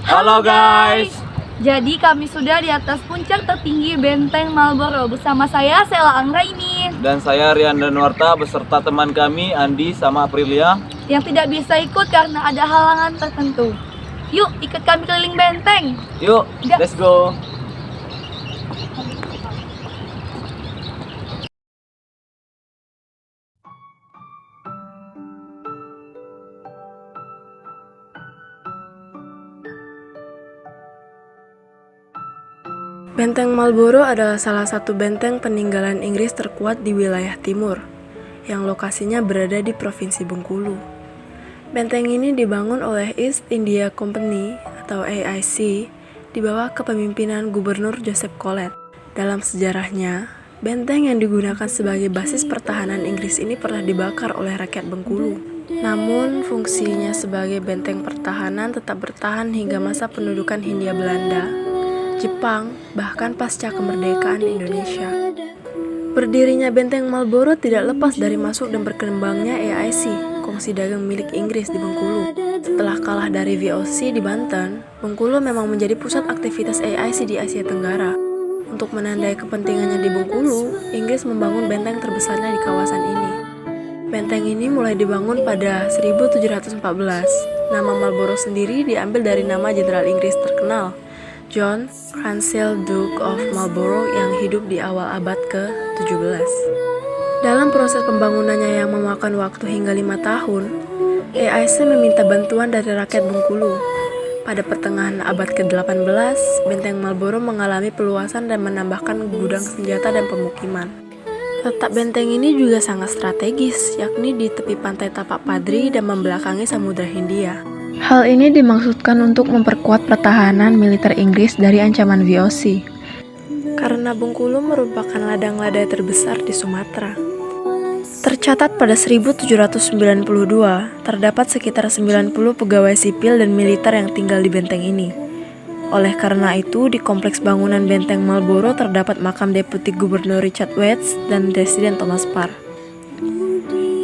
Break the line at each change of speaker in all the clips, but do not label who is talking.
Halo guys.
Jadi kami sudah di atas puncak tertinggi Benteng Marlborough bersama saya Sela Anggraini
Dan saya Rian Danuarta beserta teman kami Andi sama Aprilia
yang tidak bisa ikut karena ada halangan tertentu. Yuk ikut kami keliling benteng.
Yuk, let's go.
Benteng Marlborough adalah salah satu benteng peninggalan Inggris terkuat di wilayah timur, yang lokasinya berada di Provinsi Bengkulu. Benteng ini dibangun oleh East India Company atau AIC di bawah kepemimpinan Gubernur Joseph Collet. Dalam sejarahnya, benteng yang digunakan sebagai basis pertahanan Inggris ini pernah dibakar oleh rakyat Bengkulu. Namun, fungsinya sebagai benteng pertahanan tetap bertahan hingga masa pendudukan Hindia Belanda, Jepang, bahkan pasca kemerdekaan Indonesia. Berdirinya Benteng Marlborough tidak lepas dari masuk dan berkembangnya AIC, kongsi dagang milik Inggris di Bengkulu. Setelah kalah dari VOC di Banten, Bengkulu memang menjadi pusat aktivitas AIC di Asia Tenggara. Untuk menandai kepentingannya di Bengkulu, Inggris membangun benteng terbesarnya di kawasan ini. Benteng ini mulai dibangun pada 1714. Nama Marlborough sendiri diambil dari nama jenderal Inggris terkenal, John Cranfield, Duke of Marlborough yang hidup di awal abad ke-17. Dalam proses pembangunannya yang memakan waktu hingga 5 tahun, AIC meminta bantuan dari rakyat Bengkulu. Pada pertengahan abad ke-18, Benteng Marlborough mengalami peluasan dan menambahkan gudang senjata dan pemukiman. Letak benteng ini juga sangat strategis, yakni di tepi pantai Tapak Padri dan membelakangi Samudra Hindia. Hal ini dimaksudkan untuk memperkuat pertahanan militer Inggris dari ancaman VOC, karena Bengkulu merupakan ladang-ladang terbesar di Sumatera. Tercatat pada 1792, terdapat sekitar 90 pegawai sipil dan militer yang tinggal di benteng ini. Oleh karena itu, di kompleks bangunan Benteng Marlborough terdapat makam Deputi Gubernur Richard Weitz dan Presiden Thomas Parr.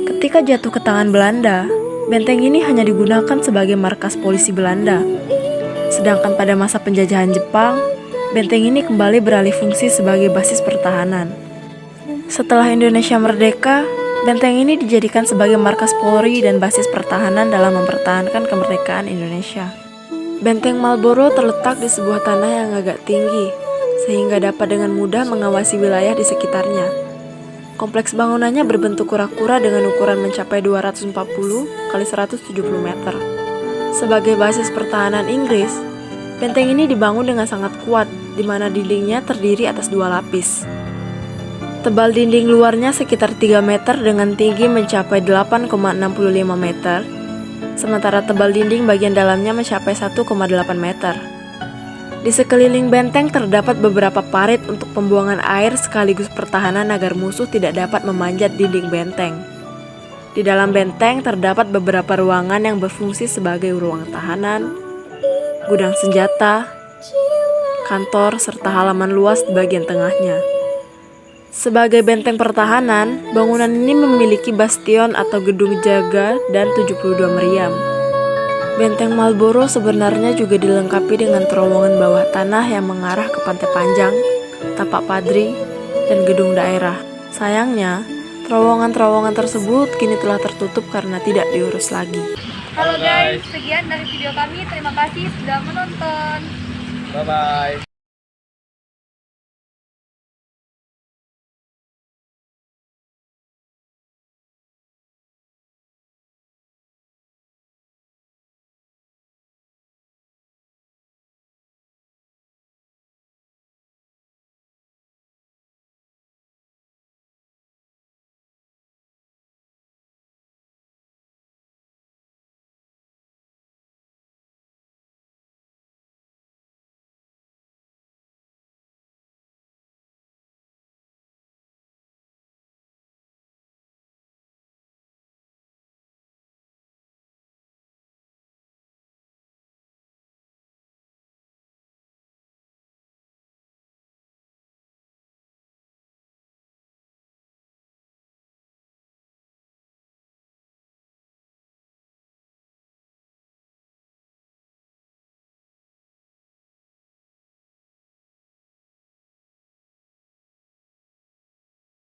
Ketika jatuh ke tangan Belanda, benteng ini hanya digunakan sebagai markas polisi Belanda. Sedangkan pada masa penjajahan Jepang, benteng ini kembali beralih fungsi sebagai basis pertahanan. Setelah Indonesia merdeka, benteng ini dijadikan sebagai markas Polri dan basis pertahanan dalam mempertahankan kemerdekaan Indonesia. Benteng Marlborough terletak di sebuah tanah yang agak tinggi, sehingga dapat dengan mudah mengawasi wilayah di sekitarnya. Kompleks bangunannya berbentuk kura-kura dengan ukuran mencapai 240 x 170 meter. Sebagai basis pertahanan Inggris, benteng ini dibangun dengan sangat kuat, di mana dindingnya terdiri atas 2 lapis. Tebal dinding luarnya sekitar 3 meter dengan tinggi mencapai 8,65 meter, sementara tebal dinding bagian dalamnya mencapai 1,8 meter. Di sekeliling benteng terdapat beberapa parit untuk pembuangan air sekaligus pertahanan agar musuh tidak dapat memanjat dinding benteng. Di dalam benteng terdapat beberapa ruangan yang berfungsi sebagai ruang tahanan, gudang senjata, kantor, serta halaman luas di bagian tengahnya. Sebagai benteng pertahanan, bangunan ini memiliki bastion atau gedung jaga dan 72 meriam. Benteng Marlborough sebenarnya juga dilengkapi dengan terowongan bawah tanah yang mengarah ke Pantai Panjang, Tapak Padri, dan gedung daerah. Sayangnya, terowongan-terowongan tersebut kini telah tertutup karena tidak diurus lagi.
Halo guys, sekian dari video kami. Terima kasih sudah menonton.
Bye-bye.